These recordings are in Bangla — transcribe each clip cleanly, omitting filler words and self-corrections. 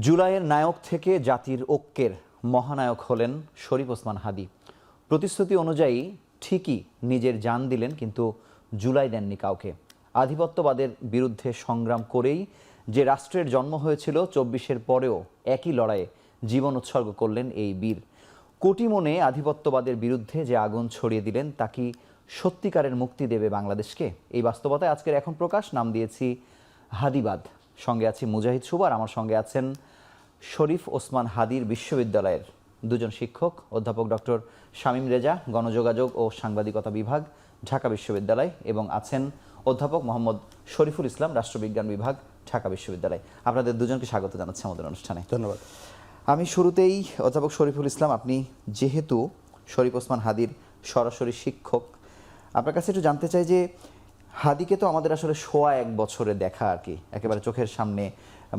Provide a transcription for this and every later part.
জুলাইয়ের নায়ক থেকে জাতির ঐক্যের মহানায়ক হলেন শরীফ ওসমান হাদী। প্রতিশ্রুতি অনুযায়ী ঠিকই নিজের জান দিলেন, কিন্তু জুলাই দেননি কাউকে। আধিপত্যবাদের বিরুদ্ধে সংগ্রাম করেই যে রাষ্ট্রের জন্ম হয়েছিল, ২৪-এর পরেও একই লড়াইয়ে জীবন উৎসর্গ করলেন এই বীর। কোটি মনে আধিপত্যবাদের বিরুদ্ধে যে আগুন ছড়িয়ে দিলেন, তা কি সত্যিকারের মুক্তি দেবে বাংলাদেশকে? এই বাস্তবতায় আজকের এখন প্রকাশ নাম দিয়েছি হাদীবাদ। সঙ্গে আছি মুজাহিদ সুবার, আমার সঙ্গে আছেন শরীফ ওসমান হাদীর বিশ্ববিদ্যালয়ের দুজন শিক্ষক, অধ্যাপক ডক্টর শামীম রেজা, গণযোগাযোগ ও সাংবাদিকতা বিভাগ, ঢাকা বিশ্ববিদ্যালয়, এবং আছেন অধ্যাপক মোহাম্মদ শরীফুল ইসলাম, রাষ্ট্রবিজ্ঞান বিভাগ, ঢাকা বিশ্ববিদ্যালয়। আপনাদের দুজনকে স্বাগত জানাচ্ছি আমাদের অনুষ্ঠানে। ধন্যবাদ। আমি শুরুতেই অধ্যাপক শরীফুল ইসলাম, আপনি যেহেতু শরীফ ওসমান হাদীর সরাসরি শিক্ষক, আপনার কাছে একটু জানতে চাই যে হাদীকে তো আমাদের আসলে সোয়া এক বছরে দেখা আর কি, একেবারে চোখের সামনে,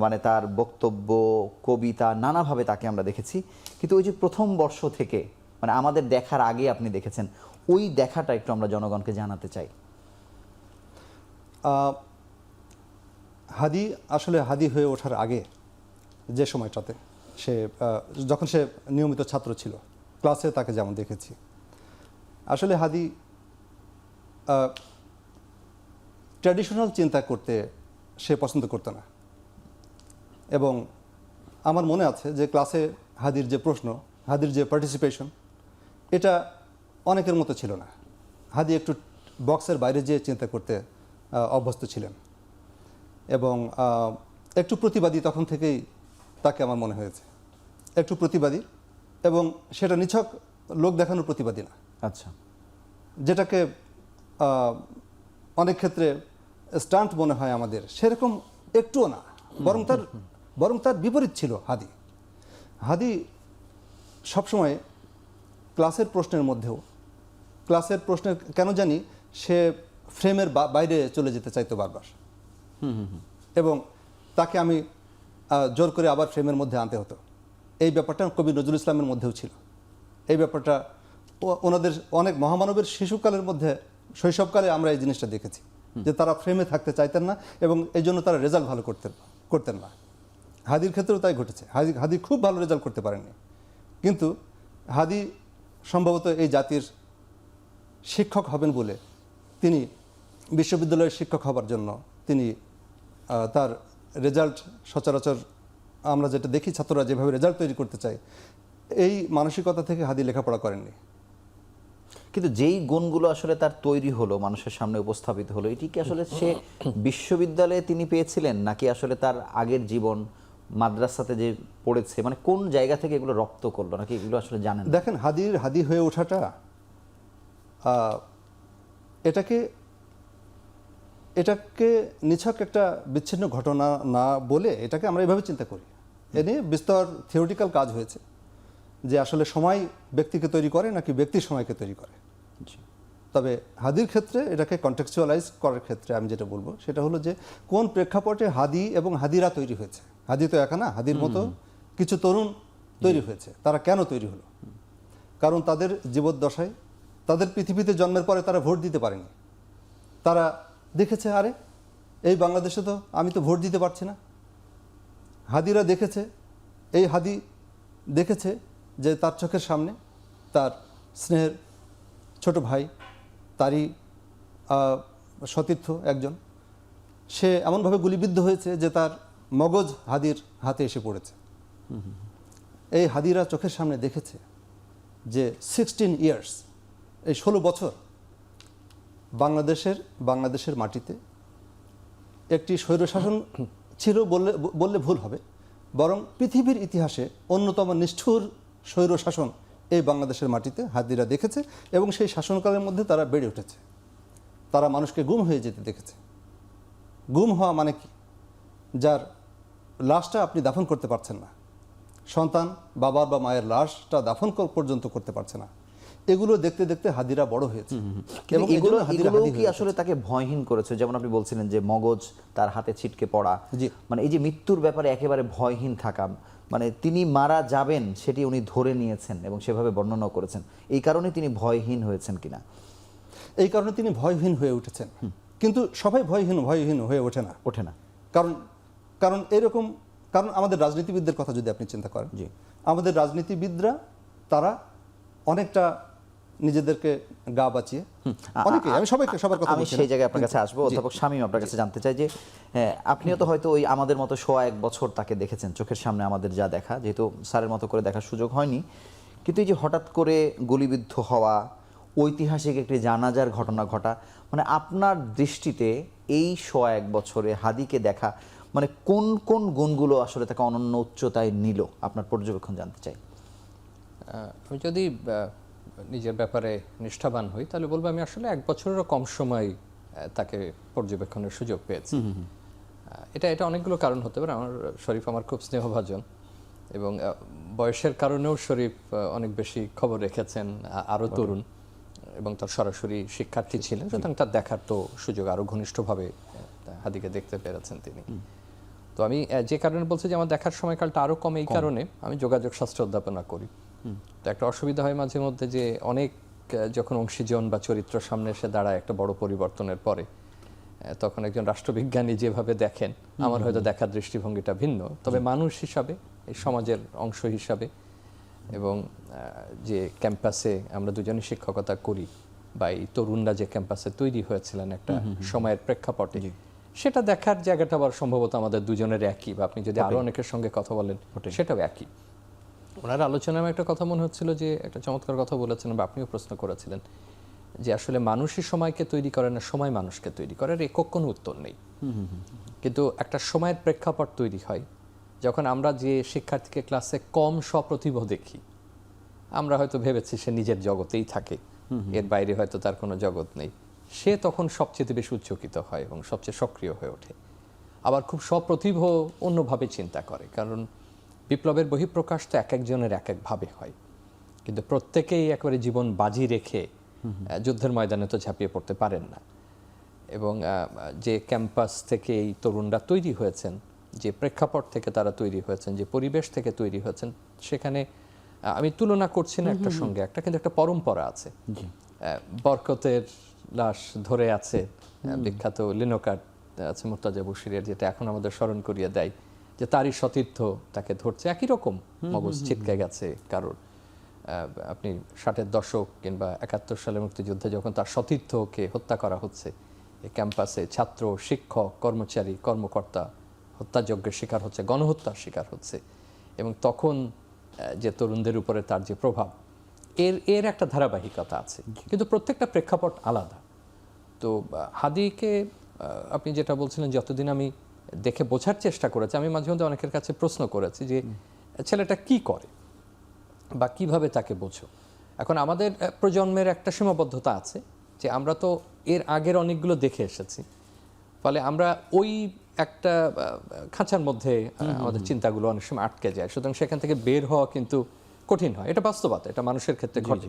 মানে তার বক্তব্য, কবিতা, নানাভাবে তাকে আমরা দেখেছি। কিন্তু ওই যে প্রথম বর্ষ থেকে, মানে আমাদের দেখার আগে আপনি দেখেছেন, ওই দেখাটা একটু আমরা জনগণকে জানাতে চাই। হাদী আসলে হাদী হয়ে ওঠার আগে যে সময়টাতে যখন সে নিয়মিত ছাত্র ছিল, ক্লাসে তাকে যেমন দেখেছি, আসলে হাদী ট্র্যাডিশনাল চিন্তা করতে সে পছন্দ করতো না। এবং আমার মনে আছে যে ক্লাসে হাদীর যে প্রশ্ন, হাদীর যে পার্টিসিপেশন, এটা অনেকের মতো ছিল না। হাদী একটু বক্সের বাইরে যেয়ে চিন্তা করতে অভ্যস্ত ছিলেন এবং একটু প্রতিবাদী তখন থেকেই তাকে আমার মনে হয়েছে, একটু প্রতিবাদী, এবং সেটা নিছক লোক দেখানোর প্রতিবাদী না। আচ্ছা, যেটাকে অনেক ক্ষেত্রে স্টান্ট মনে হয় আমাদের, সেরকম একটুও না, বরং তার বিপরীত ছিল হাদী। হাদী সবসময় ক্লাসের প্রশ্নের মধ্যেও, ক্লাসের প্রশ্নের কেন জানি সে ফ্রেমের বাইরে চলে যেতে চাইতো বারবার, এবং তাকে আমি জোর করে আবার ফ্রেমের মধ্যে আনতে হতো। এই ব্যাপারটা কবি নজরুল ইসলামের মধ্যেও ছিল। এই ব্যাপারটা ওনাদের অনেক মহামানবের শিশুকালের মধ্যে, শৈশবকালে আমরা এই জিনিসটা দেখেছি যে তারা ফ্রেমে থাকতে চাইতেন না, এবং এই জন্য তারা রেজাল্ট ভালো করতেন না। হাদীর ক্ষেত্রেও তাই ঘটেছে। হাদী খুব ভালো রেজাল্ট করতে পারেননি, কিন্তু হাদী সম্ভবত এই জাতির শিক্ষক হবেন বলে তিনি বিশ্ববিদ্যালয়ের শিক্ষক হবার জন্য তিনি তার রেজাল্ট, সচরাচর আমরা যেটা দেখি ছাত্ররা যেভাবে রেজাল্ট তৈরি করতে চায়, এই মানসিকতা থেকে হাদী লেখাপড়া করেননি। কিন্তু যেই গুণগুলো আসলে তার তৈরি হলো, মানুষের সামনে উপস্থাপিত হলো, এটি কি আসলে সে বিশ্ববিদ্যালয়ে তিনি পেয়েছিলেন, নাকি আসলে তার আগের জীবন মাদ্রাসাতে যে পড়েছে, মানে কোন জায়গা থেকে এগুলো রপ্ত করলো, নাকি এগুলো আসলে জানেন? দেখেন, হাদী হয়ে ওঠাটা এটাকে নিছক একটা বিচ্ছিন্ন ঘটনা না বলে এটাকে আমরা এভাবে চিন্তা করি। এ নিয়ে বিস্তর থিওরিটিক্যাল কাজ হয়েছে যে আসলে সময় ব্যক্তিকে তৈরি করে নাকি ব্যক্তি সময়কে তৈরি করে। তবে হাদীর ক্ষেত্রে এটাকে কন্টেক্সচুয়ালাইজ করার ক্ষেত্রে আমি যেটা বলবো সেটা হলো যে কোন প্রেক্ষাপটে হাদী এবং হাদীরা তৈরি হয়েছে। হাদী তো একা না, হাদীর মতো কিছু তরুণ তৈরি হয়েছে। তারা কেন তৈরি হলো? কারণ তাদের জীবদ্দশায়, তাদের পৃথিবীতে জন্মের পরে তারা ভোট দিতে পারেনি। তারা দেখেছে, আরে এই বাংলাদেশে তো আমি তো ভোট দিতে পারছি না। হাদীরা দেখেছে, এই হাদী দেখেছে যে তার চোখের সামনে তার স্নেহের ছোট ভাই, তারই সতীর্থ একজন, সে এমনভাবে গুলিবিদ্ধ হয়েছে যে তার মগজ হাদীর হাতে এসে পড়েছে। এই হাদীরা চোখের সামনে দেখেছে যে 16 ইয়ার্স, এই 16 বছর বাংলাদেশের মাটিতে একটি স্বৈরশাসন ছিল বললে ভুল হবে, বরং পৃথিবীর ইতিহাসে অন্যতম নিষ্ঠুর স্বৈরশাসন এই বাংলাদেশের মাটিতে হাদীরা দেখেছে, এবং সেই শাসনকালের মধ্যে তারা বেড়ে উঠেছে। তারা মানুষকে গুম হয়ে যেতে দেখেছে। গুম হওয়া মানে কি? যার লাশটা আপনি দাফন করতে পারছেন না, সন্তান বাবার বা মায়ের লাশটা দাফন পর্যন্ত করতে পারছে না। এগুলো দেখতে দেখতে হাদীরা বড় হয়েছে, এবং এগুলো কি আসলে তাকে ভয়হীন করেছে? যেমন আপনি বলছিলেন যে মগজ তার হাতে ছিটকে পড়া, মানে এই যে মৃত্যুর ব্যাপারে একেবারে ভয়হীন থাকা, মানে তিনি মারা যাবেন সেটি উনি ধরে নিয়েছেন এবং সেভাবে বর্ণনা করেছেন। এই কারণে তিনি ভয়হীন হয়েছেন কিনা? এই কারণে তিনি ভয়হীন হয়ে উঠেছেন। কিন্তু সবাই ভয়হীন হয়ে ওঠে না। কারণ কারণ এরকম কারণ আমাদের রাজনীতিবিদদের কথা যদি আপনি চিন্তা করেন, জি। আমাদের রাজনীতিবিদরা তারা অনেকটা নিজেদেরকে গা বাঁচিয়ে অনেকে, আমি সবার কথা আমি বলছি না। সেই জায়গায় আপনার কাছে আসবো। অধ্যাপক শামীম, আপনার কাছে জানতে চাই যে আপনিও তো হয়তো ওই আমাদের মতো 1.5 বছর তাকে দেখেছেন, চোখের সামনে আমাদের যা দেখা, যেহেতু স্যারের মতো করে দেখার সুযোগ হয়নি, কিন্তু এই যে হঠাৎ করে গুলিবিদ্ধ হওয়া, ঐতিহাসিক একটি জানাজার ঘটনা ঘটা, মানে আপনার দৃষ্টিতে এই 1.5 বছরে হাদিকে দেখা মানে কোন কোন গুণগুলো আসলে তাকে অনন্য উচ্চতায় নিল, আপনার পর্যবেক্ষণ জানতে চাই। আমি যদি নিজের ব্যাপারে নিষ্ঠাবান হই তাহলে বলবো আমি আসলে 1 বছরেরও কম সময় তাকে পর্যবেক্ষণের সুযোগ পেয়েছি। এটা অনেকগুলো কারণ হতে পারে। শরীফ আমার খুব স্নেহভাজন এবং বয়সের কারণেও শরীফ অনেক বেশি খবর রেখেছেন, আরও তরুণ এবং তার সরাসরি শিক্ষার্থী ছিলেন, সুতরাং তার দেখার তো সুযোগ আরও ঘনিষ্ঠভাবে হাদিকে দেখতে পেরেছেন তিনি। তো আমি যে কারণে বলছি যে আমার দেখার সময়কালটা আরও কম, এই কারণে আমি যোগাযোগ শাস্ত্র অধ্যাপনা করি। তো একটা অসুবিধা হয় মাঝে মধ্যে যে অনেক যখন অংশীজন বা চরিত্র সামনে এসে দাঁড়ায় একটা বড় পরিবর্তনের পরে, তখন একজন রাষ্ট্রবিজ্ঞানী যেভাবে দেখেন আমার হয়তো দেখার দৃষ্টিভঙ্গিটা ভিন্ন। তবে মানুষ হিসাবে, এই সমাজের অংশ হিসাবে, এবং যে ক্যাম্পাসে আমরা দুজনই শিক্ষকতা করি বা এই তরুণরা যে ক্যাম্পাসে তৈরি হয়েছিলেন একটা সময়ের প্রেক্ষাপটে, সেটা দেখার জায়গাটা আবার সম্ভবত আমাদের দুজনের একই, বা আপনি যদি আরো অনেকের সঙ্গে কথা বলেন সেটাও একই। ওনার আলোচনায় আমার একটা কথা মনে হচ্ছিল যে একটা চমৎকার কথা বলেছেন বা আপনিও প্রশ্ন করেছিলেন যে আসলে মানুষই সময়কে তৈরি করে না, সময় মানুষকে তৈরি করে, এর একক কোনো উত্তর নেই। কিন্তু একটা সময়ের প্রেক্ষাপট তৈরি হয় যখন আমরা যে শিক্ষার্থীকে ক্লাসে কম সপ্রতিভ দেখি, আমরা হয়তো ভেবেছি সে নিজের জগতেই থাকে, এর বাইরে হয়তো তার কোনো জগৎ নেই, সে তখন সবচেয়ে বেশি উচ্চকিত হয় এবং সবচেয়ে সক্রিয় হয়ে ওঠে। আবার খুব সপ্রতিভ অন্যভাবে চিন্তা করে, কারণ বিপ্লবের বহিঃপ্রকাশ তো এক একজনের এক একভাবে হয়, কিন্তু প্রত্যেকেই একেবারে জীবন বাজি রেখে যুদ্ধের ময়দানে তো ঝাঁপিয়ে পড়তে পারেন না। এবং যে ক্যাম্পাস থেকে এই তরুণরা তৈরি হয়েছেন, যে প্রেক্ষাপট থেকে তারা তৈরি হয়েছেন, যে পরিবেশ থেকে তৈরি হয়েছেন, সেখানে আমি তুলনা করছি না একটার সঙ্গে একটা, কিন্তু একটা পরম্পরা আছে। বরকতের লাশ ধরে আছে, বিখ্যাত লিনোকার্ড আছে মুর্তজা বশিরের, যেটা এখন আমাদের স্মরণ করিয়ে দেয় যে তারই সতীর্থ তাকে ধরছে, একই রকম মগজ ছিটকে গেছে কারোর। আপনি 60-এর দশক কিংবা 71 সালে মুক্তিযুদ্ধে যখন তার সতীর্থকে হত্যা করা হচ্ছে, এই ক্যাম্পাসে ছাত্র, শিক্ষক, কর্মচারী, কর্মকর্তা হত্যাযজ্ঞের শিকার হচ্ছে, গণহত্যার শিকার হচ্ছে, এবং তখন যে তরুণদের উপরে তার যে প্রভাব, এর একটা ধারাবাহিকতা আছে, কিন্তু প্রত্যেকটা প্রেক্ষাপট আলাদা। তো হাদিকে আপনি যেটা বলছিলেন, যতদিন আমি দেখে বোঝার চেষ্টা করেছি, আমি মাঝে মধ্যে অনেকের কাছে প্রশ্ন করেছি যে ছেলেটা কি করে বা কিভাবে তাকে বোঝো। এখন আমাদের প্রজন্মের একটা সীমাবদ্ধতা আছে যে আমরা তো এর আগের অনেকগুলো দেখে এসেছি, ফলে আমরা ওই একটা খাঁচার মধ্যে আমাদের চিন্তাগুলো অনেক সময় আটকে যায়, সুতরাং সেখান থেকে বের হওয়া কিন্তু কঠিন হয়। এটা বাস্তবতা, এটা মানুষের ক্ষেত্রে ঘটে।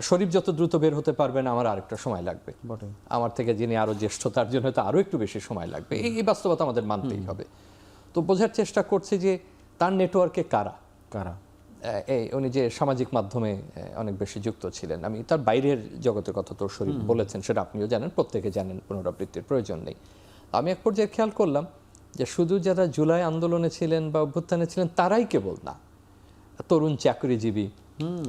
শরীফ যত দ্রুত বের হতে পারবেন, আমার আরেকটা সময় লাগবে, আমার থেকে যিনি আরো জ্যেষ্ঠ তার জন্য হয়তো আরো একটু বেশি সময় লাগবে। এই বাস্তবতা আমাদের মানতেই হবে। তো বোঝার চেষ্টা করছি যে তার নেটওয়ার্কে কারা কারা উনি যে সামাজিক মাধ্যমে অনেক বেশি যুক্ত ছিলেন। আমি তার বাইরের জগতের কথা তো শরীফ বলেছেন, সেটা আপনিও জানেন, প্রত্যেকে জানেন, পুনরাবৃত্তির প্রয়োজন নেই। আমি এক পর্যায়ে খেয়াল করলাম যে শুধু যারা জুলাই আন্দোলনে ছিলেন বা অভ্যুত্থানে ছিলেন তারাই কেবল না, তরুণ চাকরিজীবী,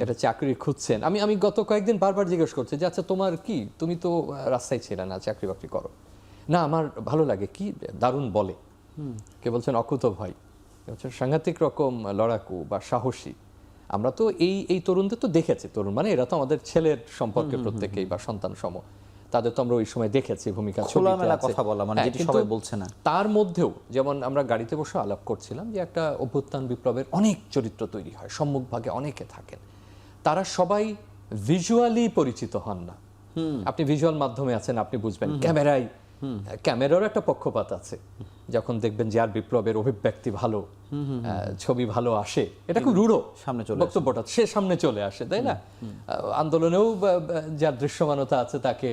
এটা চাকরি খুঁজছেন। আমি গত কয়েকদিন বারবার জিজ্ঞেস করছি যে আচ্ছা তোমার কি, তুমি তো রাস্তায় ছিলে না, চাকরি বাকরি করো না, আমার ভালো লাগে, কি দারুণ বলে। কে বলছেন অকুত ভয়, কে বলছেন সাংঘাতিক রকম লড়াকু বা সাহসী। আমরা তো এই তরুণদের তো দেখেছি, তরুণ মানে এরা তো আমাদের ছেলের সম্পর্কে প্রত্যেকেই বা সন্তান সম, তাদের তো আমরা ওই সময় দেখেছি ভূমিকা, কথা বলা মানে যেটি সবাই বলছে না। তার মধ্যেও যেমন আমরা গাড়িতে বসে আলাপ করছিলাম যে একটা অভ্যুত্থান বিপ্লবের অনেক চরিত্র তৈরি হয়, সম্মুখভাগে অনেকে থাকেন, তারা সবাই ভিজুয়ালি পরিচিত হন না। আপনি ভিজুয়াল মাধ্যমে আছেন, আপনি বুঝবেন। ক্যামেরার একটা পক্ষপাত আছে, যখন দেখবেন যে আর বিপ্লবের অভিব্যক্তি ভালো, ছবি ভালো আসে, এটা খুব রূঢ় সামনে চলে বক্তব্যটা সে সামনে চলে আসে, তাই না? আন্দোলনেও যার দৃশ্যমানতা আছে তাকে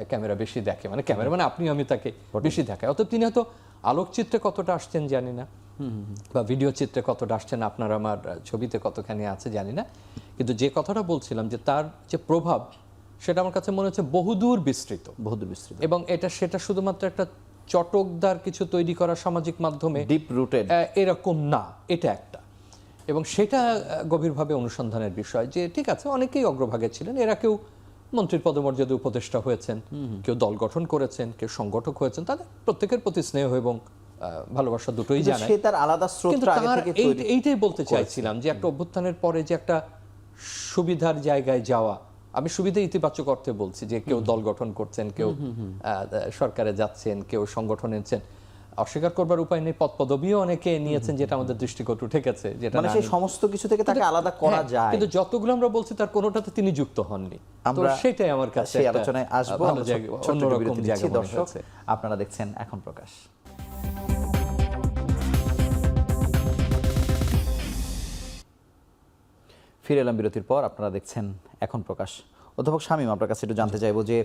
ক্যামেরা বেশি দেখে, মানে ক্যামেরা মানে আপনি আমি তাকে বেশি দেখায়। অতএব তিনি হয়তো আলোকচিত্রে কতটা আসছেন জানি না, বা ভিডিও চিত্রে কতটা আসছেন, আপনার আমার ছবিতে কতখানি আছে জানি না, কিন্তু যে কথাটা বলছিলাম যে তার যে প্রভাব, সেটা আমার কাছে মনে হচ্ছে বহুদূর বিস্তৃত, বহুদূর বিস্তৃত। এবং সেটা শুধুমাত্র একটা চটকদার কিছু তৈরি করা সামাজিক মাধ্যমে ডিপ রুটেড। এরকম না, এটা একটা। এবং সেটা গভীরভাবে অনুসন্ধানের বিষয় যে ঠিক আছে অনেকেই অগ্রভাগে ছিলেন, এরা কেউ মন্ত্রীর পদমর্যাদা উপদেষ্টা হয়েছেন, কেউ দল গঠন করেছেন, কেউ সংগঠক হয়েছেন, তাদের প্রত্যেকের প্রতি স্নেহ এবং ভালোবাসা দুটোই কিন্তু জানায়। সে তার আলাদা কিন্তু স্রোতটা আগে তার থেকে তৈরি এইটাই বলতে চাইছিলাম যে একটা অভ্যুত্থানের পরে যে একটা সুবিধার জায়গায় যাওয়া, আমি সুবিধা ইতিবাচক অর্থে বলছি, যে কেউ দল গঠন করছেন, কেউ সরকারে যাচ্ছেন, কেউ সংগঠন এনেছেন, অস্বীকার করবার উপায় নেই, পদ পদবিও অনেকে নিয়েছেন, যেটা আমাদের দৃষ্টিকটু ঠেকেছে, যেটা মানে সেই সমস্ত কিছু থেকে তাকে আলাদা করা হ্যাঁ, যায়। কিন্তু যতগুলো আমরা বলছি তার কোনোটাতে তিনি যুক্ত হননি। তো আমরা সেটাই আমার কাছে সেই একটা আলোচনায় আসবো। ভালো জায়গা, ছোট্ট একটি অন্যরকম বিরতি জায়গা নিচ্ছি। মনে দর্শক, হয়েছে। আপনারা দেখছেন এখন প্রকাশ। ফিরে এলাম বিরতির পর, আপনারা দেখছেন এখন প্রকাশ। অধ্যাপক শামীম, আপনার কাছে একটু জানতে চাইবো যে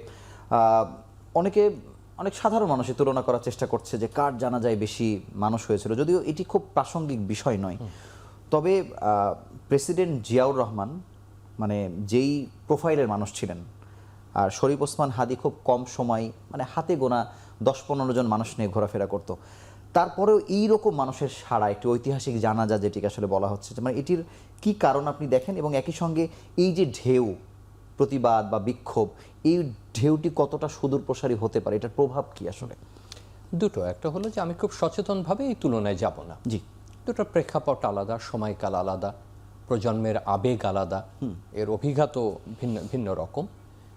অনেক সাধারণ মানুষের তুলনা করার চেষ্টা করছে যে কার জানাজায় বেশি মানুষ হয়েছিল, যদিও এটি খুব প্রাসঙ্গিক বিষয় নয়। তবে প্রেসিডেন্ট জিয়াউর রহমান মানে যেই প্রোফাইলের মানুষ ছিলেন, আর শরীফ ওসমান হাদি খুব কম সময়, মানে হাতে গোনা 10-15 জন মানুষ নিয়ে ঘোরাফেরা করতো। তারপরেও এইরকম মানুষের সাড়া, একটি ঐতিহাসিক জানাজা যেটিকে আসলে বলা হচ্ছে, মানে এটির কি কারণ আপনি দেখেন? এবং একই সঙ্গে এই যে ঢেউ, প্রতিবাদ বা বিক্ষোভ, এই ঢেউটি কতটা সুদূর প্রসারী হতে পারে, এটার প্রভাব কি আসলে? দুটো, একটা হলো যে আমি খুব সচেতনভাবে এই তুলনায় যাব না। জি, দুটো প্রেক্ষাপট আলাদা, সময়কাল আলাদা, প্রজন্মের আবেগ আলাদা, এর অভিঘাতও ভিন্ন ভিন্ন রকম।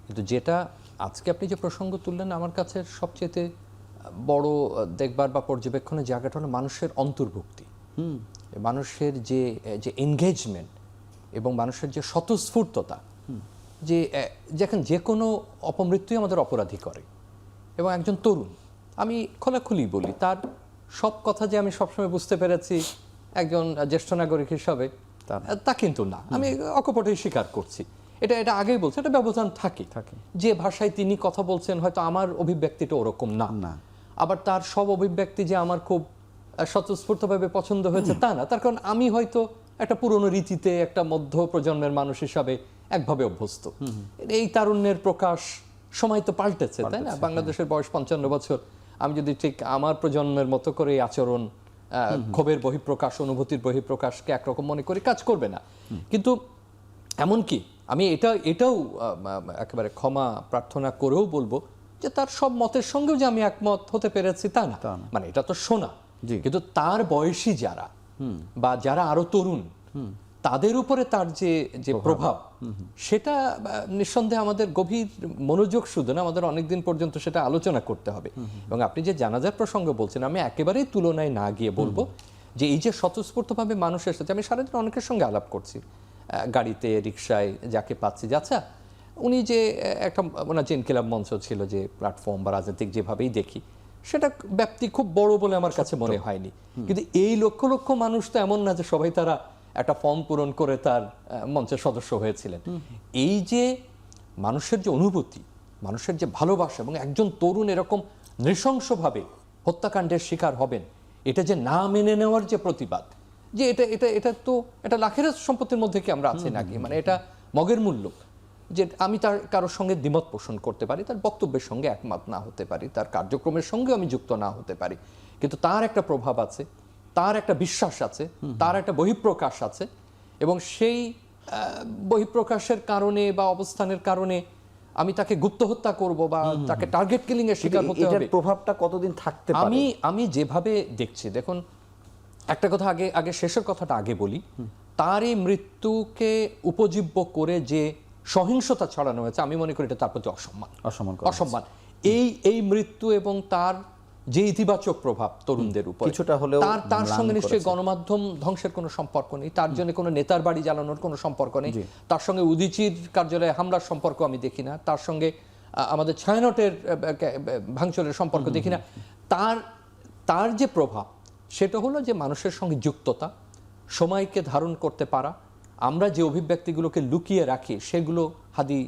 কিন্তু যেটা আজকে আপনি যে প্রসঙ্গ তুললেন, আমার কাছে সবচেয়ে বড় দেখবার বা পর্যবেক্ষণের জায়গাটা হলো মানুষের অন্তর্ভুক্তি, মানুষের যে এনগেজমেন্ট এবং মানুষের যে স্বতঃস্ফূর্ততা, যে যেখানে যে কোনো অপমৃত্যুই আমাদের অপরাধী করে। এবং একজন তরুণ, আমি খোলাখুলি বলি, তার সব কথা যে আমি সবসময় বুঝতে পেরেছি একজন জ্যেষ্ঠ নাগরিক হিসাবে, তা কিন্তু না, আমি অকপটেই স্বীকার করছি। এটা আগেই বলছি, একটা ব্যবধান থাকে। যে ভাষায় তিনি কথা বলছেন হয়তো আমার অভিব্যক্তিটা ওরকম না, আবার তার সব অভিব্যক্তি যে আমার খুব স্বতঃস্ফূর্তভাবে পছন্দ হয়েছে তা না, তার কারণ আমি হয়তো একটা পুরনো রীতিতে একটা মধ্য প্রজন্মের মানুষ হিসাবে একভাবে অভ্যস্ত। এই তারুণ্যের প্রকাশ সময় তো পাল্টেছে, তাই না? বাংলাদেশের বয়স 55 বছর, আমি যদি ঠিক আমার প্রজন্মের মতো করে আচরণ, ক্ষোভের বহিঃপ্রকাশ, অনুভূতির বহিঃপ্রকাশকে একরকম মনে করি, কাজ করবে না। কিন্তু এমনকি আমি এটাও একেবারে ক্ষমা প্রার্থনা করেও বলবো যে তার সব মতের সঙ্গেও যে আমি একমত হতে পেরেছি তা না, মানে এটা তো শোনা। কিন্তু তার বয়সী যারা বা যারা আরো তরুণ, তাদের উপরে তার যে প্রভাব, সেটা নিঃসন্দেহে আমাদের গভীর মনোযোগ শুধু না, আমাদের অনেকদিন পর্যন্ত সেটা আলোচনা করতে হবে। এবং আপনি যে জানাজার প্রসঙ্গ বলছেন, আমি একেবারেই তুলনায় না গিয়ে বলবো যে এই যে স্বতঃস্ফূর্তভাবে মানুষ এসেছে, আমি সারাদিন অনেকের সঙ্গে আলাপ করছি, গাড়িতে, রিক্সায়, যাকে পাচ্ছি, যাচ্ছা উনি যে একটা ওনার যে ইনকিলাব মঞ্চ ছিল, যে প্ল্যাটফর্ম বা রাজনৈতিক যেভাবেই দেখি, সেটা ব্যাপ্তি খুব বড় বলে আমার কাছে মনে হয়নি। কিন্তু এই লক্ষ লক্ষ মানুষ তো এমন না যে সবাই তারা একটা ফর্ম পূরণ করে তার মঞ্চের সদস্য হয়েছিলেন। এই যে মানুষের যে অনুভূতি, মানুষের যে ভালোবাসা, এবং একজন তরুণ এরকম নৃশংসভাবে হত্যাকাণ্ডের শিকার হবেন, এটা যে না মেনে নেওয়ার যে প্রতিবাদ, যে এটা তো এটা লাখের সম্পত্তির মধ্যে কি আমরা আছি নাকি, মানে এটা মগের মূল্য। যে আমি তার কারোর সঙ্গে দ্বিমত পোষণ করতে পারি, তার বক্তব্যের সঙ্গে একমত না হতে পারি, তার কার্যক্রমের সঙ্গে আমি যুক্ত না হতে পারি, কিন্তু তার একটা প্রভাব আছে, তার একটা বিশ্বাস আছে, তার একটা বহিঃপ্রকাশ আছে, এবং সেই বহিঃপ্রকাশের কারণে বা অবস্থানের কারণে আমি তাকে গুপ্ত হত্যা করব বা তাকে টার্গেট কিলিং এর শিকার হতে হবে, এটার প্রভাবটা কতদিন থাকতে পারে? আমি যেভাবে দেখছি, দেখুন একটা কথা আগে শেষের কথাটা আগে বলি, তার এই মৃত্যুকে উপজীব্য করে যে সহিংসতা ছড়ানো হয়েছে, আমি মনে করি এটা তার প্রতি অসম্মান। এই মৃত্যু এবং তার যে ইতিবাচক প্রভাব তরুণদের উপর, কিছুটা হলেও তার সঙ্গে নিশ্চয়ই গণমাধ্যম ধ্বংসের কোনো সম্পর্ক নেই, তার জন্য কোনো নেতার বাড়ি জ্বালানোর কোনো সম্পর্ক নেই, তার সঙ্গে উদীচীর কার্যালয়ে হামলার সম্পর্ক আমি দেখি না, তার সঙ্গে আমাদের ছায়ানটের ভাঙচুরের সম্পর্ক দেখি না। তার যে প্রভাব, সেটা হলো যে মানুষের সঙ্গে যুক্ততা, সময়কে ধারণ করতে পারা, আমরা যে অভিব্যক্তিগুলোকে লুকিয়ে রাখি সেগুলো হাদি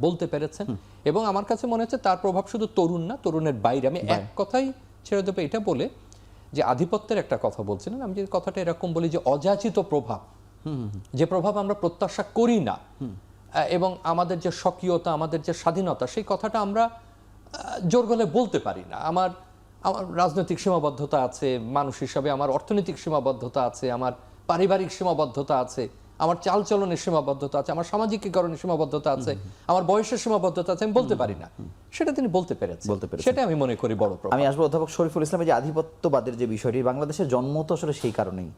বলতে পেরেছেন। এবং আমার কাছে মনে হচ্ছে তার প্রভাব শুধু তরুণ না, তরুণের বাইরে। আমি এক কথাই ছেড়ে দেবো এটা বলে যে আধিপত্যের একটা কথা বলছিলেন, আমি যে কথাটা এরকম বলি যে অযাচিত প্রভাব, যে প্রভাব আমরা প্রত্যাশা করি না, এবং আমাদের যে স্বকীয়তা, আমাদের যে স্বাধীনতা, সেই কথাটা আমরা জোর গলায় বলতে পারি না। আমার রাজনৈতিক সীমাবদ্ধতা আছে, মানুষ হিসাবে আমার অর্থনৈতিক সীমাবদ্ধতা আছে, আমার পারিবারিক সীমাবদ্ধতা আছে, আমার চালচলনের সীমাবদ্ধতা আছে, আমার সামাজিকীকরণের সীমাবদ্ধতা আছে, আমার বয়সের সীমাবদ্ধতা আছে, আমি বলতে পারি না, সেটা তিনি বলতে পেরেছেন। সেটা আমি মনে করি বড় প্রভাব। আমি আসবো অধ্যাপক শরীফুল ইসলামের যে আধিপত্যবাদের যে বিষয়টি, বাংলাদেশের জন্ম তো আসলে সেই কারণেই।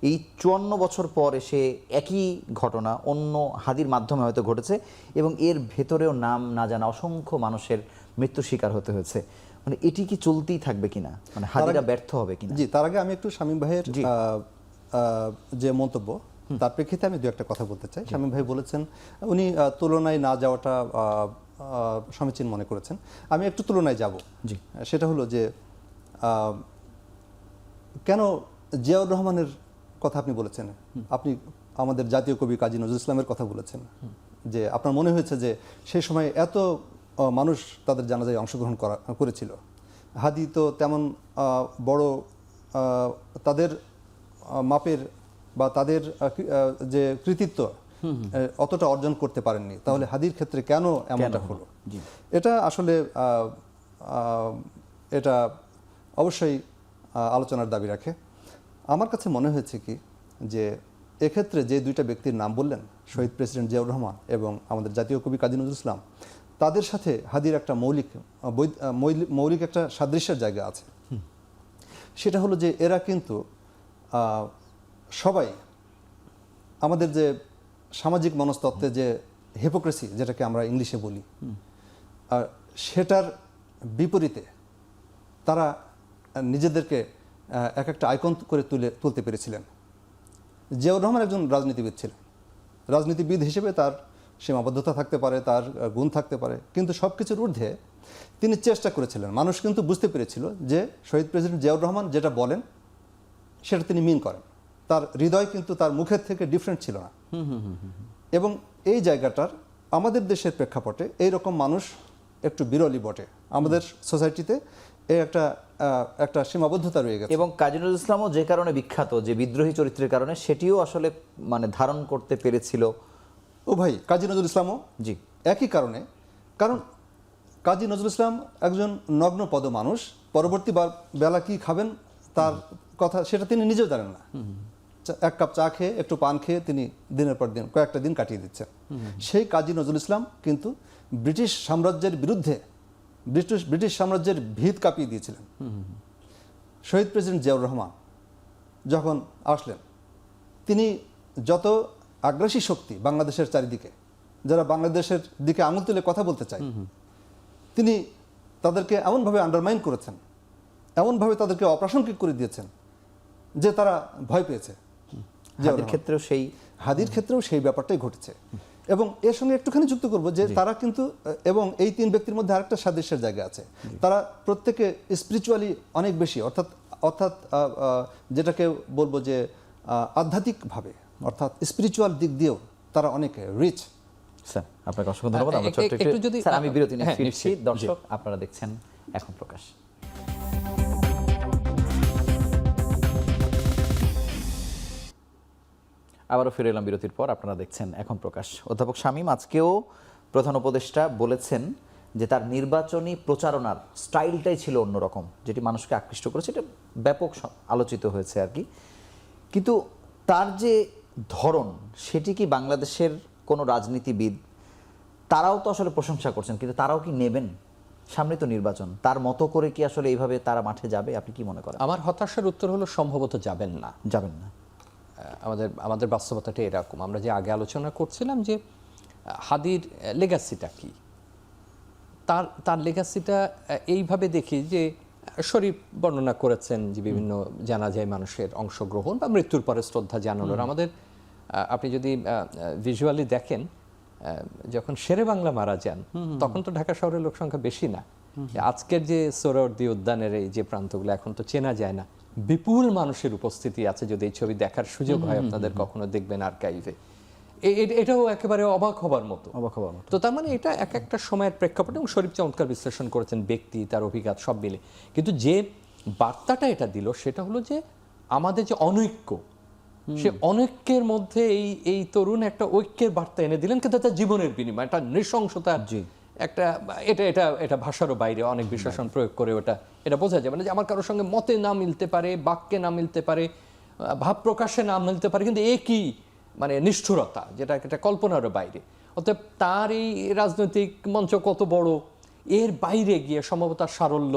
এই 54 বছর পর এসে একই ঘটনা অন্য হাদির মাধ্যমে হয়তো ঘটেছে এবং এর ভেতরেও নাম না জানা অসংখ্য মানুষের মৃত্যুর শিকার হতে হয়েছে। মানে এটি কি চলতেই থাকবে কিনা, মানে হাদিরা ব্যর্থ হবে কিনা? জি, তার আগে আমি একটু শামীম ভাইয়ের যে মন্তব্য তার প্রেক্ষিতে আমি দু একটা কথা বলতে চাই। শামীম ভাই বলেছেন উনি তুলনায় না যাওয়াটা সমীচীন মনে করেছেন। আমি একটু তুলনায় যাব। জি, সেটা হলো যে কেন জিয়াউর রহমানের কথা আপনি বলেছেন, আপনি আমাদের জাতীয় কবি কাজী নজরুল ইসলামের কথা বলেছেন, যে আপনার মনে হয়েছে যে সেই সময় এত মানুষ তাদের জানাজায় অংশগ্রহণ করেছিল। হাদি তো তেমন বড় তাদের মাপের বা তাদের যে কৃতিত্ব অতটা অর্জন করতে পারেননি, তাহলে হাদির ক্ষেত্রে কেন এমনটা হলো? এটা আসলে এটা অবশ্যই আলোচনার দাবি রাখে। আমার কাছে মনে হয়েছে কি যে এক্ষেত্রে যে দুইটা ব্যক্তির নাম বললেন, শহীদ প্রেসিডেন্ট জিয়াউর রহমান এবং আমাদের জাতীয় কবি কাজী নজরুল ইসলাম, তাদের সাথে হাদির একটা মৌলিক একটা সাদৃশ্যের জায়গা আছে। সেটা হলো যে এরা কিন্তু সবাই আমাদের যে সামাজিক মনস্তত্ত্বে যে হিপোক্রেসি, যেটাকে আমরা ইংলিশে বলি, সেটার বিপরীতে তারা নিজেদেরকে এক একটা আইকন করে তুলতে পেরেছিলেন। জিয়াউর রহমান একজন রাজনীতিবিদ ছিলেন। রাজনীতিবিদ হিসেবে তার সীমাবদ্ধতা থাকতে পারে, তার গুণ থাকতে পারে, কিন্তু সব কিছুর ঊর্ধ্বে তিনি চেষ্টা করেছিলেন। মানুষ কিন্তু বুঝতে পেরেছিল যে শহীদ প্রেসিডেন্ট জিয়াউর রহমান যেটা বলেন সেটা তিনি মিন করেন। তার হৃদয় কিন্তু তার মুখের থেকে ডিফারেন্ট ছিল না। এবং এই জায়গাটার আমাদের দেশের প্রেক্ষাপটে এইরকম মানুষ একটু বিরলই বটে। আমাদের সোসাইটিতে এই একটা সীমাবদ্ধতা রয়ে গেছে। এবং কাজী নজরুল ইসলামও যে কারণে বিখ্যাত, যে বিদ্রোহী চরিত্রের কারণে, সেটিও আসলে মানে ধারণ করতে পেরেছিল। ও ভাই, কাজী নজরুল ইসলামও জি, একই কারণে। কারণ কাজী নজরুল ইসলাম একজন নগ্নপদ মানুষ, পরবর্তী বেলা কি খাবেন তার কথা সেটা তিনি নিজেও জানেন না। এক কাপ চা খেয়ে একটু পান খেয়ে তিনি দিনের পর দিন কয়েকটা দিন কাটিয়ে দিচ্ছেন। সেই কাজী নজরুল ইসলাম কিন্তু ব্রিটিশ সাম্রাজ্যের বিরুদ্ধে ব্রিটিশ সাম্রাজ্যের ভিত কাঁপিয়ে দিয়েছিলেন। শহীদ প্রেসিডেন্ট জিয়াউর রহমান যখন আসলেন, তিনি যত আগ্রাসী শক্তি বাংলাদেশের চারিদিকে, যারা বাংলাদেশের দিকে আঙুল তুলে কথা বলতে চায়, তিনি তাদেরকে এমনভাবে আন্ডারমাইন করেছেন, এমনভাবে তাদেরকে অপ্রাসঙ্গিক করে দিয়েছেন যে তারা ভয় পেয়েছে। হাদির ক্ষেত্রেও সেই ব্যাপারটাই ঘটেছে। এবং এর সঙ্গে একটুখানি যুক্ত করব যে তারা কিন্তু, এবং এই তিন ব্যক্তির মধ্যে আরেকটা সাদৃশ্যের জায়গা আছে, তারা প্রত্যেকে স্পিরিচুয়ালি অনেক বেশি, অর্থাৎ যেটাকে বলবো যে আধ্যাত্মিকভাবে, অর্থাৎ স্পিরিচুয়াল দিক দিয়েও তারা অনেক রিচ। স্যার, আপনাকে অসংখ্য ধন্যবাদ। আমরা ছোট্ট একটু যদি স্যার আমি বিরতি নিয়ে ফিরছি। দর্শক, আপনারা দেখছেন এখন প্রকাশ। আবারও ফিরে এলাম বিরতির পর। আপনারা দেখছেন এখন প্রকাশ। অধ্যাপক শামীম আজকেও প্রধান উপদেষ্টা বলেছেন যে তার নির্বাচনী প্রচারণার স্টাইলটাই ছিল অন্যরকম, যেটি মানুষকে আকৃষ্ট করেছে। এটা ব্যাপক আলোচিত হয়েছে আর কি। কিন্তু তার যে ধরন, সেটি কি বাংলাদেশের কোনো রাজনীতিবিদ, তারাও তো আসলে প্রশংসা করছেন, কিন্তু তারাও কি নেবেন? সামনে তো নির্বাচন, তার মতো করে কি আসলে এইভাবে তারা মাঠে যাবে? আপনি কি মনে করেন? আমার হতাশার উত্তর হলো সম্ভবত যাবেন না। আমাদের বাস্তবতাটা এরকম। আমরা যে আগে আলোচনা করছিলাম যে হাদির লেগাসিটা কি, তার লেগাসিটা এইভাবে দেখি যে শরীফ বর্ণনা করেছেন যে বিভিন্ন জানাজায় মানুষের অংশগ্রহণ বা মৃত্যুর পরে শ্রদ্ধা জানানোর। আমাদের আপনি যদি ভিজুয়ালি দেখেন, যখন শেরে বাংলা মারা যান তখন তো ঢাকা শহরের লোক সংখ্যা বেশি না। আজকের যে সোহরাওয়ার্দী উদ্যানের এই যে প্রান্তগুলো এখন তো চেনা যায় না, বিপুল মানুষের উপস্থিতি আছে। যদি এই ছবি দেখার সুযোগ হয় আপনাদের, কখনো দেখবেন আর্কাইভে, এটাও একেবারে অবাক হবার মতো। তো তার মানে এটা এক একটা সময়ের প্রেক্ষাপটে, এবং শরীফ চমৎকার বিশ্লেষণ করেছেন ব্যক্তি, তার অভিজ্ঞতা সব মিলে। কিন্তু যে বার্তাটা এটা দিল সেটা হলো যে আমাদের যে অনৈক্য, সে অনৈক্যের মধ্যে এই তরুণ একটা ঐক্যের বার্তা এনে দিলেন, কিন্তু তার জীবনের বিনিময়, একটা নৃশংসতার একটা এটা এটা এটা ভাষারও বাইরে অনেক বিশেষণ প্রয়োগ করে এটা বোঝা যায়, মানে যে আমার কারোর সঙ্গে মতে না মিলতে পারে, বাক্যে না মিলতে পারে, ভাব প্রকাশে না মিলতে পারে, কিন্তু একই মানে নিষ্ঠুরতা, যেটা একটা কল্পনারও বাইরে। অতএব তার এই রাজনৈতিক মঞ্চ কত বড়, এর বাইরে গিয়ে সম্ভবত সারল্য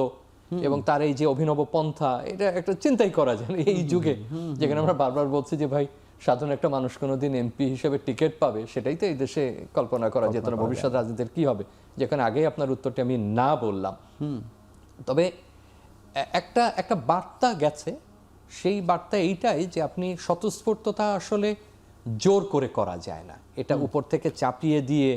এবং তার এই যে অভিনব পন্থা, এটা একটা চিন্তাই করা যায় না এই যুগে, যেখানে আমরা বারবার বলছি যে ভাই সাধারণ একটা মানুষ কোনোদিন এমপি হিসেবে টিকিট পাবে, সেটাই তো এই দেশে কল্পনা করা যেত না। ভবিষ্যৎ রাজনীতির কি হবে, যেখানে আগেই আপনার উত্তরটি আমি না বললাম। তবে একটা একটা বার্তা গেছে, সেই বার্তা এইটাই যে আপনি স্বতঃস্ফূর্ততা আসলে জোর করে করা যায় না, এটা উপর থেকে চাপিয়ে দিয়ে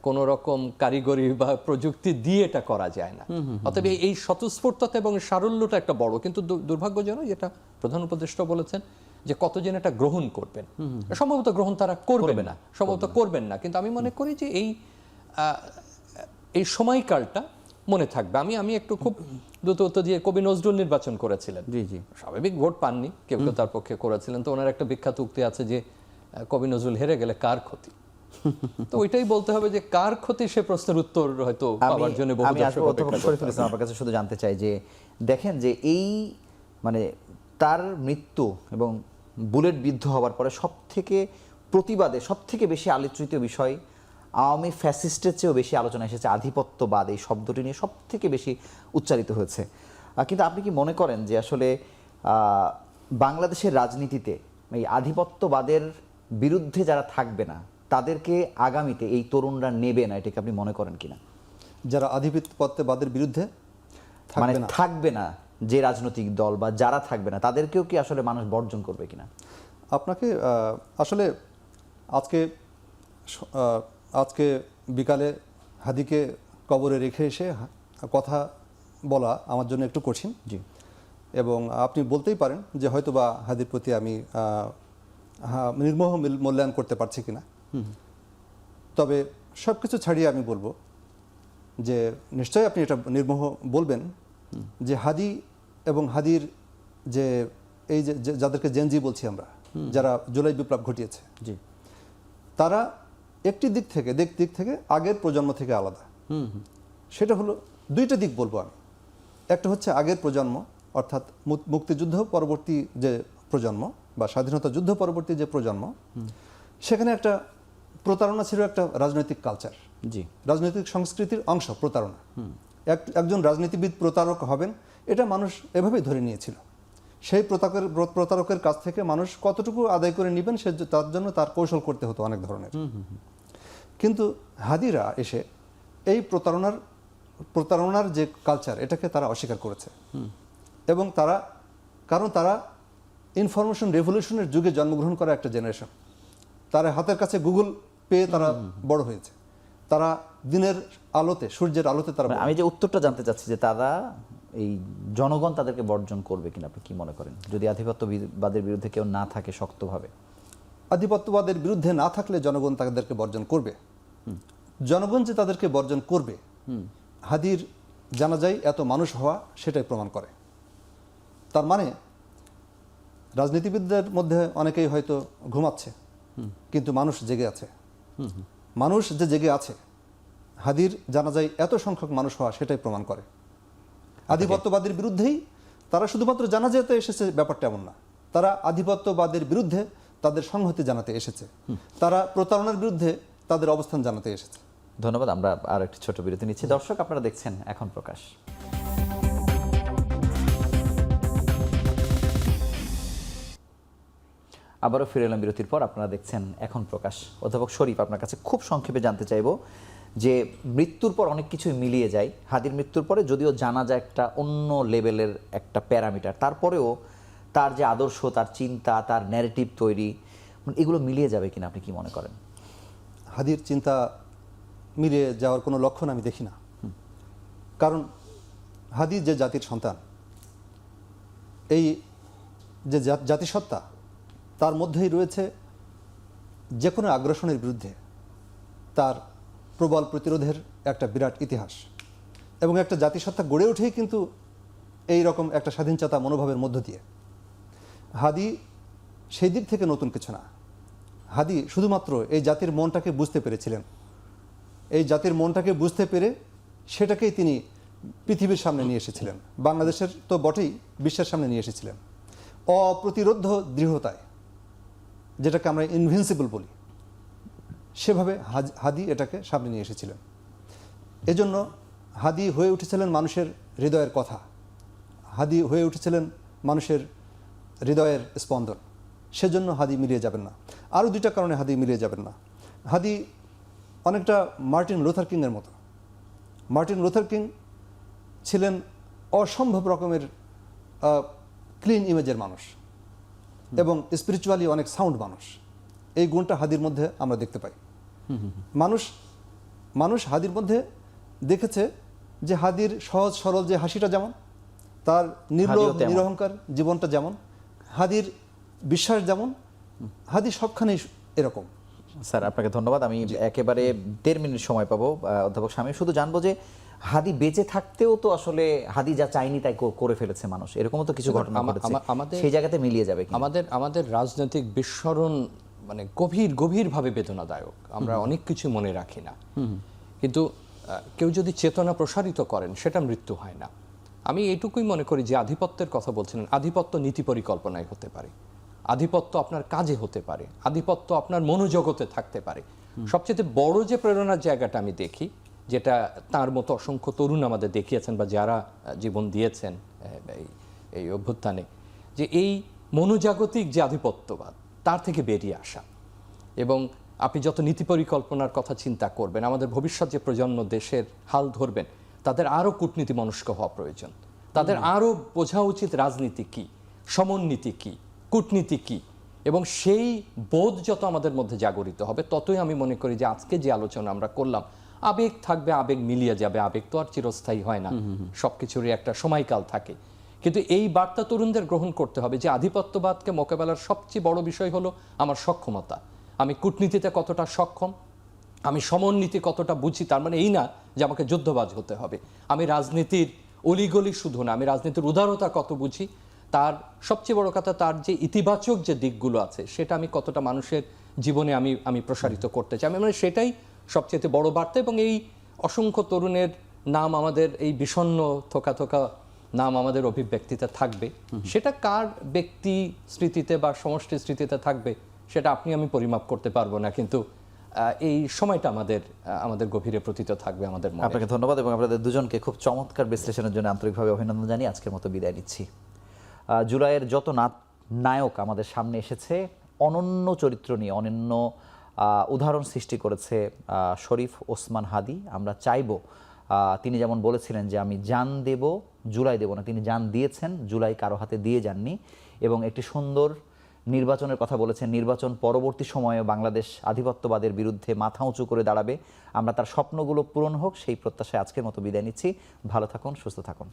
কোন রকম কারিগরি বা প্রযুক্তি দিয়ে এটা করা যায় না। অতএব এই স্বতঃস্ফূর্ততা এবং সারল্যটা একটা বড়, কিন্তু দুর্ভাগ্যজনক যেটা প্রধান উপদেষ্টা বলেছেন যে কতজন এটা গ্রহণ করবেন, সম্ভবত গ্রহণ তারা করবেন না, সম্ভবত করবেন না। কিন্তু আমি মনে করি যে এই সময়কালটা মনে থাকবে। আমি একটু খুব দ্রুত উত্তর দিয়ে, কবি নজরুল নির্বাচন করেছিলেন, জি জি, স্বাভাবিক ভোট পাননি, কেউ কেউ তার পক্ষে করেছিলেন। তো ওনার একটা বিখ্যাত উক্তি আছে যে কবি নজরুল হেরে গেলে কার ক্ষতি। তো ওইটাই বলতে হবে যে কার ক্ষতি, সে প্রশ্নের উত্তর হয়তো পাওয়ার জন্য বহু দর্শক অপেক্ষা করছে। আমার কাছে শুধু জানতে চাই যে দেখেন যে এই মানে তার মৃত্যু এবং বুলেট বিদ্ধ হওয়ার পরে সবথেকে প্রতিবাদে সবথেকে বেশি আলোচিত বিষয়, আওয়ামী ফ্যাসিস্টের চেয়েও বেশি আলোচনা এসেছে আধিপত্যবাদ, এই শব্দটি নিয়ে সবথেকে বেশি উচ্চারিত হয়েছে। কিন্তু আপনি কি মনে করেন যে আসলে বাংলাদেশের রাজনীতিতে এই আধিপত্যবাদের বিরুদ্ধে যারা থাকবে না, তাদেরকে আগামীতে এই তরুণরা নেবে না, এটাকে আপনি মনে করেন কিনা? যারা আধিপত্যবাদের বিরুদ্ধে মানে থাকবে না, যে রাজনৈতিক দল বা যারা থাকবে না, তাদেরকেও কি আসলে মানুষ বর্জন করবে কিনা? আপনাকে আসলে আজকে বিকালে হাদিকে কবরে রেখে এসে কথা বলা আমার জন্য একটু কঠিন। জি, এবং আপনি বলতেই পারেন যে হয়তো বা হাদির প্রতি আমি নির্মোহ মূল্যায়ন করতে পারছি কিনা। তবে সব কিছু ছাড়িয়ে আমি বলবো যে নিশ্চয়ই আপনি এটা নির্মোহ বলবেন যে হাদি এবং হাদির যে এই যে যাদেরকে জেনজি বলছি আমরা, যারা জুলাই বিপ্লব ঘটিয়েছে, জি, তারা একটি দিক থেকে আগের প্রজন্ম থেকে আলাদা। সেটা হলো দুইটা দিক বলবো আমি। একটা হচ্ছে আগের প্রজন্ম, অর্থাৎ মুক্তিযুদ্ধ পরবর্তী যে প্রজন্ম বা স্বাধীনতা যুদ্ধ পরবর্তী যে প্রজন্ম, সেখানে একটা প্রতারণা ছিল, একটা রাজনৈতিক কালচার, জি, রাজনৈতিক সংস্কৃতির অংশ প্রতারণা। একজন রাজনীতিবিদ প্রতারক হবেন, এটা মানুষ এভাবেই ধরে নিয়েছিল। সেই প্রতারকের কাছ থেকে মানুষ কতটুকু আদায় করে নেবেন, তার জন্য তার কৌশল করতে হতো অনেক ধরনের। কিন্তু হাদিরা এসে এই প্রতারণার যে কালচার, এটাকে তারা অস্বীকার করেছে। এবং কারণ তারা ইনফরমেশন রেভলিউশনের যুগে জন্মগ্রহণ করা একটা জেনারেশন। তারা হাতের কাছে গুগল পেয়ে তারা বড় হয়েছে। তারা দিনের আলোতে, সূর্যের আলোতে তারা। আমি যে উত্তরটা জানতে চাচ্ছি যে তারা এই জনগণ তাদেরকে বর্জন করবে কিনা, আপনি কি মনে করেন, যদি আধিপত্যবাদের বিরুদ্ধে কেউ না থাকে শক্তভাবে? আধিপত্যবাদের বিরুদ্ধে না থাকলে জনগণ তাদেরকে বর্জন করবে। জনগণ যে তাদেরকে বর্জন করবে, হাদির জানাজায় এত মানুষ হওয়া সেটাই প্রমাণ করে। তার মানে রাজনীতিবিদদের মধ্যে অনেকেই হয়তো ঘুমাচ্ছে, কিন্তু মানুষ জেগে আছে। মানুষ যে জেগে আছে, হাদির জানাজায় এত সংখ্যক মানুষ হওয়া সেটাই প্রমাণ করে। আধিপত্যবাদের বিরুদ্ধেই তারা শুধুমাত্র জানাজাতে এসেছে ব্যাপারটা এমন না, তারা আধিপত্যবাদের বিরুদ্ধে তাদের সংহতি জানাতে এসেছে, তারা প্রতারণার বিরুদ্ধে তাদের অবস্থান জানাতে এসেছে। ধন্যবাদ। আমরা আর একটি ছোট বিরতি নিচ্ছি। দর্শক, আপনারা দেখছেন এখন প্রকাশ। আবারও ফিরে এলাম বিরতির পর। আপনারা দেখছেন এখন প্রকাশ। অধ্যাপক শরীফ, আপনার কাছে খুব সংক্ষেপে জানতে চাইব যে মৃত্যুর পর অনেক কিছুই মিলিয়ে যায়। হাদির মৃত্যুর পরে যদিও জানা যায় একটা অন্য লেভেলের একটা প্যারামিটার, তারপরেও তার যে আদর্শ, তার চিন্তা, তার ন্যারেটিভ তৈরি, এগুলো মিলিয়ে যাবে কিনা আপনি কি মনে করেন? হাদির চিন্তা মিলিয়ে যাওয়ার কোনো লক্ষণ আমি দেখি না। কারণ হাদি যে জাতির সন্তান, এই যে জাতিসত্তা, তার মধ্যেই রয়েছে যে কোনো আগ্রাসনের বিরুদ্ধে তার প্রবল প্রতিরোধের একটা বিরাট ইতিহাস। এবং একটা জাতিসত্তা গড়ে ওঠেই কিন্তু এই রকম একটা স্বাধীনচেতা মনোভাবের মধ্য দিয়ে। হাদি সেই দিক থেকে নতুন কিছু না। হাদি শুধুমাত্র এই জাতির মনটাকে বুঝতে পেরেছিলেন। এই জাতির মনটাকে বুঝতে পেরে সেটাকেই তিনি পৃথিবীর সামনে নিয়ে এসেছিলেন, বাংলাদেশের তো বটেই, বিশ্বের সামনে নিয়ে এসেছিলেন অপ্রতিরোধ্য দৃঢ়তায়, যেটাকে আমরা ইনভিনসিবল বলি। সেভাবে হাদি এটাকে সামনে নিয়ে এসেছিলেন। এজন্য হাদি হয়ে উঠেছিলেন মানুষের হৃদয়ের কথা, হাদি হয়ে উঠেছিলেন মানুষের হৃদয়ের স্পন্দন। সেজন্য হাদি মিলিয়ে যাবেন না। আরও দুইটা কারণে হাদি মিলিয়ে যাবেন না। হাদি অনেকটা মার্টিন লুথার কিংয়ের মতো। মার্টিন লুথার কিং ছিলেন অসম্ভব রকমের ক্লিন ইমেজের মানুষ এবং স্পিরিচুয়ালি অনেক সাউন্ড মানুষ। এই গুণটা হাদির মধ্যে আমরা দেখতে পাই। মানুষ হাদির মধ্যে দেখেছে যে হাদির সহজ সরল যে হাসিটা যেমন, তার নির্লোভ নিরহংকার জীবনটা যেমন, হাদির বিশ্বাস যেমন, হাদি সবখানেই এরকম। স্যার আপনাকে ধন্যবাদ। আমি একেবারে 1.5 মিনিট সময় পাবো অধ্যাপক শামীম। শুধু জানবো যে হাদি বেঁচে থাকতেও তো আসলে হাদি যা চাইনি তাই করে ফেলেছে মানুষ, এরকমও তো কিছু ঘটনা ঘটেছে, সেই জায়গাতে মিলিয়ে যাবে কি? আমাদের রাজনৈতিক বিস্মরণ মানে গভীরভাবে বেদনাদায়ক। আমরা অনেক কিছু মনে রাখি না, কিন্তু কেউ যদি চেতনা প্রসারিত করেন সেটা মৃত্যু হয় না। আমি এইটুকুই মনে করি যে আধিপত্যের কথা বলছিলেন, আধিপত্য নীতি পরিকল্পনায় হতে পারে, আধিপত্য আপনার কাজে হতে পারে, আধিপত্য আপনার মনোজগতে থাকতে পারে। সবচেয়ে বড় যে প্রেরণার জায়গাটা আমি দেখি, যেটা তার মতো অসংখ্য তরুণ আমাদের দেখিয়েছেন বা যারা জীবন দিয়েছেন এই অভ্যুত্থানে, যে এই মনোজাগতিক যে আধিপত্যবাদ তার থেকে বেরিয়ে আসা। এবং আপনি যত নীতি পরিকল্পনার কথা চিন্তা করবেন, আমাদের ভবিষ্যৎ যে প্রজন্ম দেশের হাল ধরবেন, তাদের আরও কূটনীতি মনস্ক হওয়া প্রয়োজন। তাদের আরও বোঝা উচিত রাজনীতি কী, সমন্বীতি কী, কূটনীতি কী। এবং সেই বোধ যত আমাদের মধ্যে জাগরিত হবে, ততই আমি মনে করি যে আজকে যে আলোচনা আমরা করলাম, আবেগ থাকবে, আবেগ মিলিয়ে যাবে, আবেগ তো আর চিরস্থায়ী হয় না, সবকিছুরই একটা সময়কাল থাকে। কিন্তু এই বার্তা তরুণদের গ্রহণ করতে হবে যে আধিপত্যবাদকে মোকাবেলার সবচেয়ে বড় বিষয় হলো আমার সক্ষমতা। আমি কূটনীতিতে কতটা সক্ষম, আমি সমন্বীতি কতটা বুঝি। তার মানে এই না যে আমাকে যুদ্ধবাজ হতে হবে। আমি রাজনীতির অলিগলি শুধু না, আমি রাজনীতির উদারতা কত বুঝি, তার সবচেয়ে বড় কথা তার যে ইতিবাচক যে দিকগুলো আছে সেটা আমি কতটা মানুষের জীবনে আমি প্রসারিত করতে চাই। মানে সেটাই সবচেয়ে বড় বার্তা। এবং এই অসংখ্য তরুণের নাম আমাদের এই বিষণ্ণ থোকা নাম আমাদের অভিব্যক্তিতে থাকবে। সেটা কার ব্যক্তি স্মৃতিতে বা সমষ্টি স্মৃতিতে থাকবে সেটা আপনি আমি পরিমাপ করতে পারবো না, কিন্তু এই সময়টা আমাদের গভীরে প্রতীত থাকবে আমাদের মনে। আপনাকে ধন্যবাদ এবং আপনাদের দুজনকে খুব চমৎকার বিশ্লেষণের জন্য আন্তরিকভাবে অভিনন্দন জানিয়ে আজকের মতো বিদায় নিচ্ছি। জুলাইয়ের যত নায়ক আমাদের সামনে এসেছে, অনন্য চরিত্র নিয়ে অনন্য উদাহরণ সৃষ্টি করেছে শরীফ ওসমান হাদি। আমরা চাইব তিনি যেমন বলেছিলেন যে আমি জান দেব, জুলাই দেব না, তিনি জান দিয়েছেন, জুলাই কারো হাতে দিয়ে যাননি। এবং একটি সুন্দর নির্বাচনের কথা বলেছেন। নির্বাচন পরবর্তী সময়ে বাংলাদেশ আধিপত্যবাদের বিরুদ্ধে মাথা উঁচু করে দাঁড়াবে। আমরা তার স্বপ্নগুলো পূরণ হোক সেই প্রত্যাশায় আজকের মতো বিদায় নিচ্ছি। ভালো থাকুন, সুস্থ থাকুন।